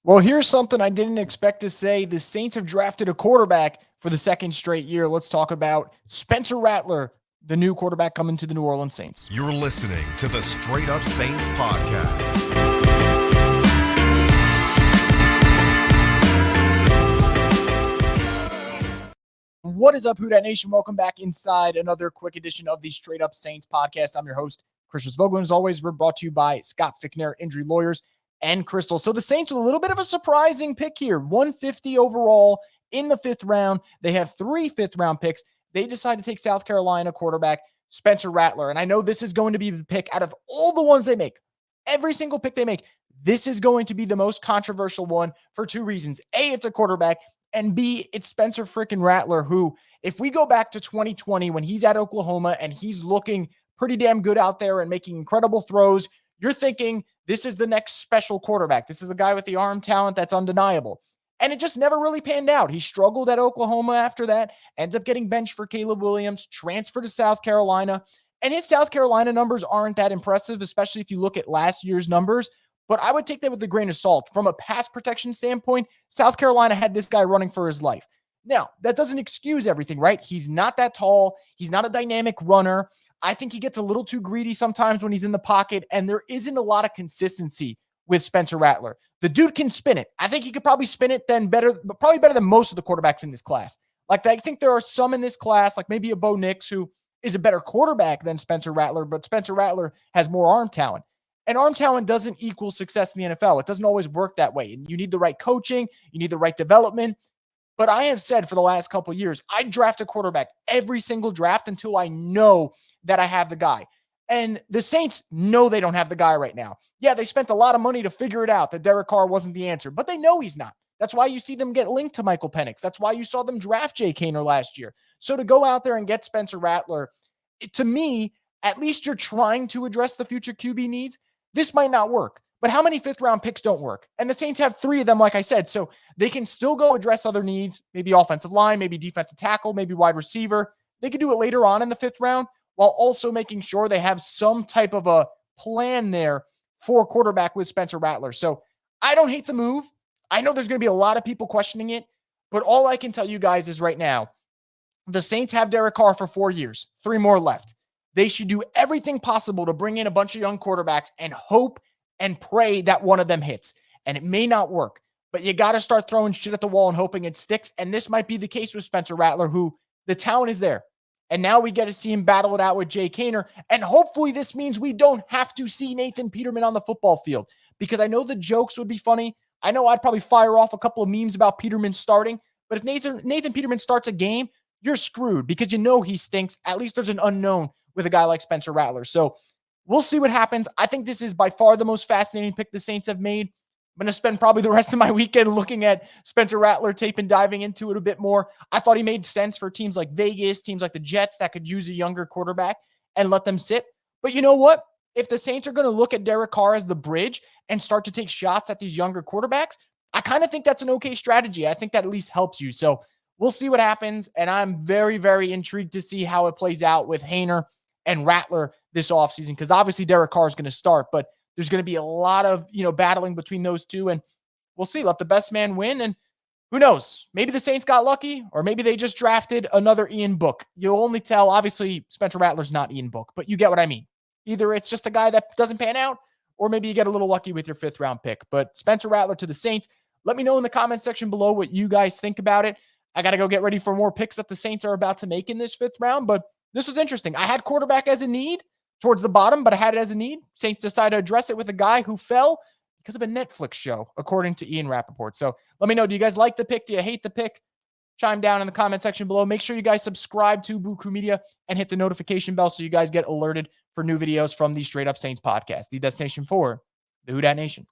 Well, here's something I didn't expect to say. The Saints have drafted a quarterback for the second straight year. Let's talk about Spencer Rattler, the new quarterback coming to the New Orleans Saints. You're listening to the Straight Up Saints podcast. What is up, Who Dat Nation? Welcome back inside another quick edition of the Straight Up Saints podcast. I'm your host, Christian Vogel. As always, we're brought to you by Scott Fickner, Injury Lawyers, and Crystal. So the Saints with a little bit of a surprising pick here, 150 overall in the fifth round. They have 3 fifth-round picks. They decide to take South Carolina quarterback Spencer Rattler. And I know this is going to be the pick out of all the ones they make. Every single pick they make, this is going to be the most controversial one for 2 reasons. A, it's a quarterback. And B, it's Spencer freaking Rattler, who, if we go back to 2020 when he's at Oklahoma and he's looking pretty damn good out there and making incredible throws, you're thinking this is the next special quarterback. This is the guy with the arm talent that's undeniable. And it just never really panned out. He struggled at Oklahoma after that, ends up getting benched for Caleb Williams, transferred to South Carolina. And his South Carolina numbers aren't that impressive, especially if you look at last year's numbers. But I would take that with a grain of salt. From a pass protection standpoint, South Carolina had this guy running for his life. Now, that doesn't excuse everything, right? He's not that tall. He's not a dynamic runner. I think he gets a little too greedy sometimes when he's in the pocket, and there isn't a lot of consistency with Spencer Rattler. The dude can spin it. I think he could probably spin it probably better than most of the quarterbacks in this class. Like, I think there are some in this class, like maybe a Bo Nix, who is a better quarterback than Spencer Rattler, but Spencer Rattler has more arm talent. And arm talent doesn't equal success in the NFL. It doesn't always work that way. And you need the right coaching. You need the right development. But I have said for the last couple of years, I draft a quarterback every single draft until I know that I have the guy. And the Saints know they don't have the guy right now. Yeah, they spent a lot of money to figure it out that Derek Carr wasn't the answer, but they know he's not. That's why you see them get linked to Michael Penix. That's why you saw them draft Jay Kaner last year. So to go out there and get Spencer Rattler, to me, at least you're trying to address the future QB needs. This might not work, but how many fifth-round picks don't work? And the Saints have 3 of them, like I said, so they can still go address other needs, maybe offensive line, maybe defensive tackle, maybe wide receiver. They could do it later on in the 5th round while also making sure they have some type of a plan there for quarterback with Spencer Rattler. So I don't hate the move. I know there's going to be a lot of people questioning it, but all I can tell you guys is right now, the Saints have Derek Carr for 4 years, 3 more left. They should do everything possible to bring in a bunch of young quarterbacks and hope and pray that one of them hits. And it may not work, but you got to start throwing shit at the wall and hoping it sticks. And this might be the case with Spencer Rattler, who the talent is there. And now we get to see him battle it out with Jay Kaner. And hopefully this means we don't have to see Nathan Peterman on the football field, because I know the jokes would be funny. I know I'd probably fire off a couple of memes about Peterman starting, but if Nathan Peterman starts a game, you're screwed because you know he stinks. At least there's an unknown with a guy like Spencer Rattler. So we'll see what happens. I think this is by far the most fascinating pick the Saints have made. I'm going to spend probably the rest of my weekend looking at Spencer Rattler tape and diving into it a bit more. I thought he made sense for teams like Vegas, teams like the Jets that could use a younger quarterback and let them sit. But you know what? If the Saints are going to look at Derek Carr as the bridge and start to take shots at these younger quarterbacks, I kind of think that's an okay strategy. I think that at least helps you. So we'll see what happens. And I'm very, very intrigued to see how it plays out with Haener and Rattler this offseason, because obviously Derek Carr is going to start, but there's going to be a lot of, battling between those two, and we'll see. Let the best man win, and who knows? Maybe the Saints got lucky, or maybe they just drafted another Ian Book. You'll only tell. Obviously, Spencer Rattler's not Ian Book, but you get what I mean. Either it's just a guy that doesn't pan out, or maybe you get a little lucky with your 5th-round pick. But Spencer Rattler to the Saints. Let me know in the comment section below what you guys think about it. I got to go get ready for more picks that the Saints are about to make in this 5th round, but this was interesting. I had quarterback as a need towards the bottom, but I had it as a need. Saints decided to address it with a guy who fell because of a Netflix show, according to Ian Rappaport. So let me know, do you guys like the pick? Do you hate the pick? Chime down in the comment section below. Make sure you guys subscribe to Boo Crew Media and hit the notification bell so you guys get alerted for new videos from the Straight Up Saints podcast, the destination for the Who Dat Nation.